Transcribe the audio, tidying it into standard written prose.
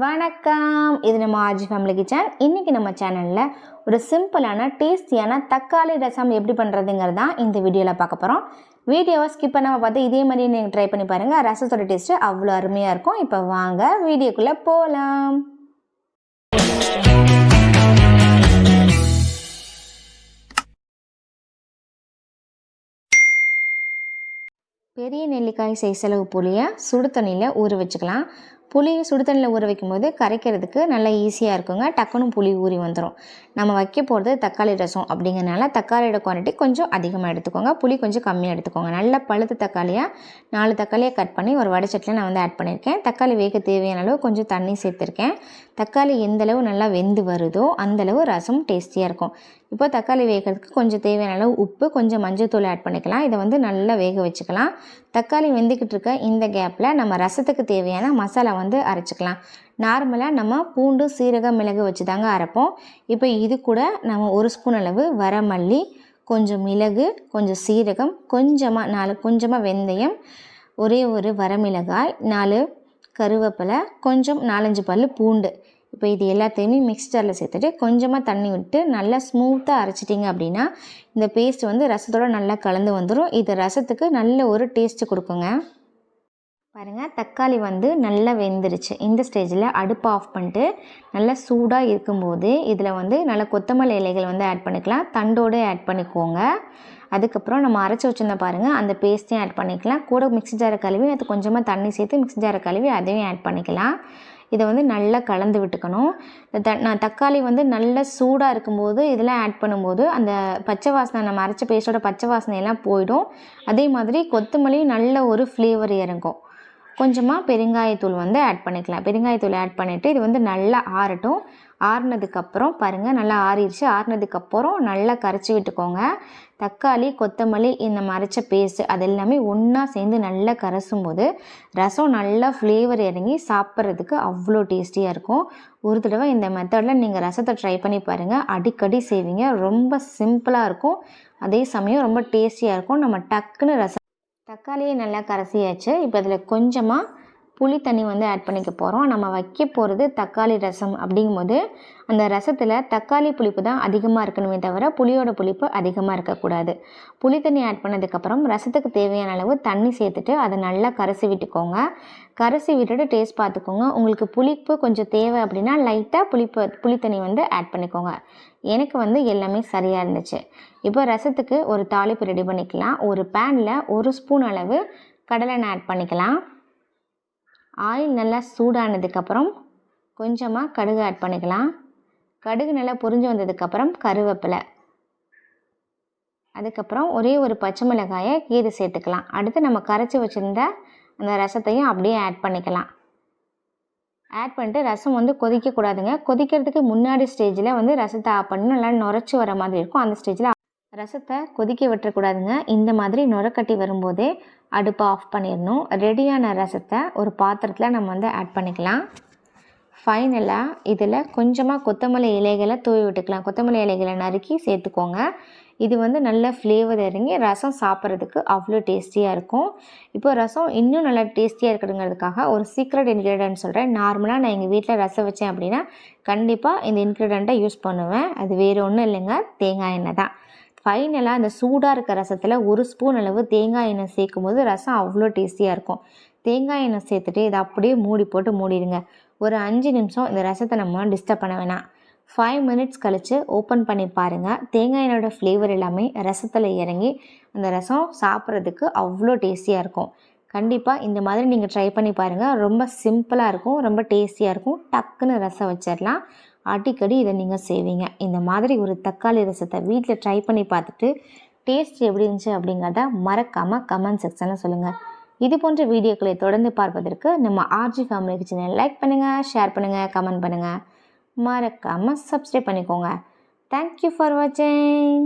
வணக்கம், இது நம்ம ஆர்ஜி ஃபேமிலி கிச்சன். இன்றைக்கி நம்ம சேனலில் ஒரு சிம்பிளான டேஸ்டியான தக்காளி ரசம் எப்படி பண்ணுறதுங்கிறது தான் இந்த வீடியோவில் பார்க்க போகிறோம். வீடியோவை ஸ்கிப் பண்ணாமல் பார்த்து இதே மாதிரி நீங்கள் ட்ரை பண்ணி பாருங்கள். ரசத்தோட டேஸ்ட்டு அவ்வளோ அருமையாக இருக்கும். இப்போ வாங்க வீடியோக்குள்ளே போகலாம். பெரிய நெல்லிக்காய் சைஸ் அளவு புளியை சுடு தண்ணியில் ஊற வச்சுக்கலாம். புளியை சுடு தண்ணியில் ஊற வைக்கும்போது கரைக்கிறதுக்கு நல்லா ஈஸியாக இருக்குங்க. டக்குன்னு புளி ஊறி வந்துடும். நம்ம வைக்க போகிறது தக்காளி ரசம் அப்படிங்கிறனால தக்காளியோட குவான்டிட்டி கொஞ்சம் அதிகமாக எடுத்துக்கோங்க. புளி கொஞ்சம் கம்மியாக எடுத்துக்கோங்க. நல்ல பழுத்த தக்காளியாக 4 தக்காளியை கட் பண்ணி ஒரு வடைச்சட்டில் நான் ஆட் பண்ணியிருக்கேன். தக்காளி வேக தேவையான அளவு கொஞ்சம் தண்ணி சேர்த்துருக்கேன். தக்காளி எந்தளவு நல்லா வெந்து வருதோ அந்தளவு ரசம் டேஸ்டியாக இருக்கும். இப்போ தக்காளி வேகிறதுக்கு கொஞ்சம் தேவையான அளவு உப்பு, கொஞ்சம் மஞ்சள் தூள் ஆட் பண்ணிக்கலாம். இதை நல்லா வேக வச்சுக்கலாம். தக்காளி வெந்துக்கிட்டு இருக்க இந்த கேப்பில் நம்ம ரசத்துக்கு தேவையான மசாலா அரைச்சிக்கலாம். நார்மலாக நம்ம பூண்டு, சீரகம், மிளகு வச்சு தாங்க அரைப்போம். இப்போ இது கூட நம்ம 1 ஸ்பூன் அளவு வரமல்லி, கொஞ்சம் மிளகு, கொஞ்சம் சீரகம், கொஞ்சமாக வெந்தயம், ஒரே ஒரு வரமிளகாய், 4 கருவேப்பிலை, கொஞ்சம் 4-5 பல் பூண்டு. இப்போ இது எல்லாத்தையுமே மிக்சரில் சேர்த்துட்டு கொஞ்சமாக தண்ணி விட்டு நல்லா ஸ்மூத்தாக அரைச்சிட்டிங்க அப்படின்னா இந்த பேஸ்ட் ரசத்தோடு நல்லா கலந்து வந்துடும். இது ரசத்துக்கு நல்ல ஒரு டேஸ்ட்டு கொடுக்குங்க. பாருங்கள், தக்காளி நல்லா வெந்துருச்சு. இந்த ஸ்டேஜில் அடுப்பை ஆஃப் பண்ணிட்டு நல்லா சூடாக இருக்கும்போது இதில் நல்லா கொத்தமல்லி இலைகள் ஆட் பண்ணிக்கலாம். தண்டோடு ஆட் பண்ணிக்கோங்க. அதுக்கப்புறம் நம்ம அரைச்சி வச்சுருந்தா பாருங்கள், அந்த பேஸ்ட்டையும் ஆட் பண்ணிக்கலாம். கூட மிக்ஸி ஜாரை கழுவி அது கொஞ்சமாக தண்ணி சேர்த்து மிக்ஸி ஜாரை கழுவி அதையும் ஆட் பண்ணிக்கலாம். இதை நல்லா கலந்து விட்டுக்கணும். நான் தக்காளி நல்லா சூடாக இருக்கும்போது இதெல்லாம் ஆட் பண்ணும்போது அந்த பச்சை வாசனை, நம்ம அரைச்ச பேஸ்ட்டோட பச்சை வாசனையெல்லாம் போயிடும். அதே மாதிரி கொத்தமல்லியும் நல்ல ஒரு ஃப்ளேவர் இறங்கும். கொஞ்சமாக பெருங்காயத்தூள் ஆட் பண்ணிக்கலாம். பெருங்காயத்தூள் ஆட் பண்ணிவிட்டு இது நல்லா ஆறட்டும். ஆறுனதுக்கப்புறம் பாருங்கள், நல்லா ஆறிடுச்சு. ஆறுனதுக்கப்புறம் நல்லா கரைச்சி விட்டுக்கோங்க. தக்காளி, கொத்தமல்லி, இந்த அரைச்ச பேஸ்ட்டு அது எல்லாமே ஒன்றா சேர்ந்து நல்லா கரைசும் போது ரசம் நல்லா ஃப்ளேவர் இறங்கி சாப்பிட்றதுக்கு அவ்வளோ டேஸ்டியாக இருக்கும். ஒரு தடவை இந்த மெத்தடில் நீங்கள் ரசத்தை ட்ரை பண்ணி பாருங்கள். அடிக்கடி செய்வீங்க. ரொம்ப சிம்பிளாக இருக்கும், அதே சமயம் ரொம்ப டேஸ்டியாக இருக்கும். நம்ம டக்குன்னு தக்காளியை நல்லா கரைசியாச்சு. இப்போ அதில் கொஞ்சமாக புளி தண்ணி ஆட் பண்ணிக்க போகிறோம். நம்ம வைக்க போகிறது தக்காளி ரசம் அப்படிங்கும்போது அந்த ரசத்தில் தக்காளி புளிப்பு தான் அதிகமாக இருக்கணுமே தவிர புளியோட புளிப்பு அதிகமாக இருக்கக்கூடாது. புளி தண்ணி ஆட் பண்ணதுக்கப்புறம் ரசத்துக்கு தேவையான அளவு தண்ணி சேர்த்துட்டு அதை நல்லா கரைசி விட்டுக்கோங்க. கரைசி விட்டுட்டு டேஸ்ட் பார்த்துக்கோங்க. உங்களுக்கு புளிப்பு கொஞ்சம் தேவை அப்படின்னா லைட்டாக புளி தண்ணி ஆட் பண்ணிக்கோங்க. எனக்கு எல்லாமே சரியாக இருந்துச்சு. இப்போ ரசத்துக்கு ஒரு தாளிப்பு ரெடி பண்ணிக்கலாம். ஒரு பேனில் 1 ஸ்பூன் அளவு கடலெண்ணெய் ஆட் பண்ணிக்கலாம். ஆயில் நல்லா சூடானதுக்கப்புறம் கொஞ்சமாக கடுகு ஆட் பண்ணிக்கலாம். கடுகு நல்லா பொரிஞ்சு வந்ததுக்கப்புறம் கருவேப்பிலை, அதுக்கப்புறம் ஒரே ஒரு பச்சை மிளகாயை கீறி சேர்த்துக்கலாம். அடுத்து நம்ம கரைச்சி வச்சுருந்த அந்த ரசத்தையும் அப்படியே ஆட் பண்ணிக்கலாம். ஆட் பண்ணிட்டு ரசம் கொதிக்கக்கூடாதுங்க. கொதிக்கிறதுக்கு முன்னாடி ஸ்டேஜில் ரசத்தை ஆஃப் பண்ணி நல்லா நுரைச்சி வர மாதிரி இருக்கும். அந்த ஸ்டேஜில் ரசத்தை கொதிக்க விட்டுறக்கூடாதுங்க. இந்த மாதிரி நுரக்கட்டி வரும்போதே அடுப்பை ஆஃப் பண்ணிடணும். ரெடியான ரசத்தை ஒரு பாத்திரத்தில் நம்ம ஆட் பண்ணிக்கலாம். ஃபைனலாக இதில் கொஞ்சமாக கொத்தமல்லி இலைகளை தூவி விட்டுக்கலாம். கொத்தமல்லி இலைகளை நறுக்கி சேர்த்துக்கோங்க. இது நல்ல ஃப்ளேவர் இறங்கி ரசம் சாப்பிட்றதுக்கு அவ்வளோ டேஸ்டியாக இருக்கும். இப்போ ரசம் இன்னும் நல்லா டேஸ்டியாக இருக்கிறதுங்கிறதுக்காக ஒரு சீக்ரெட் இன்க்ரீடியன்ட் சொல்கிறேன். நார்மலாக நான் எங்கள் வீட்டில் ரசம் வச்சேன் அப்படின்னா கண்டிப்பாக இந்த இன்க்ரீடியண்ட்டை யூஸ் பண்ணுவேன். அது வேறு ஒன்றும் இல்லைங்க, தேங்காய் எண்ணெய் தான். ஃபைனலாக அந்த சூடாக இருக்க ரசத்தில் 1 ஸ்பூன் அளவு தேங்காய் எண்ணெய் சேர்க்கும் போது ரசம் அவ்வளோ டேஸ்டியாக இருக்கும். தேங்காய் எண்ணெய் சேர்த்துட்டு இதை அப்படியே மூடி போட்டு மூடிடுங்க. ஒரு 5 நிமிஷம் இந்த ரசத்தை நம்ம டிஸ்டர்ப் பண்ண வேணாம். 5 மினிட்ஸ் கழித்து ஓப்பன் பண்ணி பாருங்கள். தேங்காய் எண்ணெயோட ஃப்ளேவர் எல்லாமே ரசத்தில் இறங்கி அந்த ரசம் சாப்பிட்றதுக்கு அவ்வளோ டேஸ்டியாக இருக்கும். கண்டிப்பாக இந்த மாதிரி நீங்கள் ட்ரை பண்ணி பாருங்கள். ரொம்ப சிம்பிளாக இருக்கும், ரொம்ப டேஸ்டியாக இருக்கும். டக்குன்னு ரசம் வச்சிடலாம். அடிக்கடி இதை நீங்கள் செய்வீங்க. இந்த மாதிரி ஒரு தக்காளி ரசத்தை வீட்டில் ட்ரை பண்ணி பார்த்துட்டு டேஸ்ட் எப்படி இருந்துச்சு அப்படிங்கிறத மறக்காமல் கமெண்ட் செக்ஷனில் சொல்லுங்கள். இது போன்ற வீடியோக்களை தொடர்ந்து பார்ப்பதற்கு நம்ம ஆர்ஜி ஃபேமிலி கிச்சனை லைக் பண்ணுங்கள், ஷேர் பண்ணுங்கள், கமெண்ட் பண்ணுங்கள். மறக்காமல் சப்ஸ்கிரைப் பண்ணிக்கோங்க. தேங்க்யூ ஃபார் வாட்சிங்.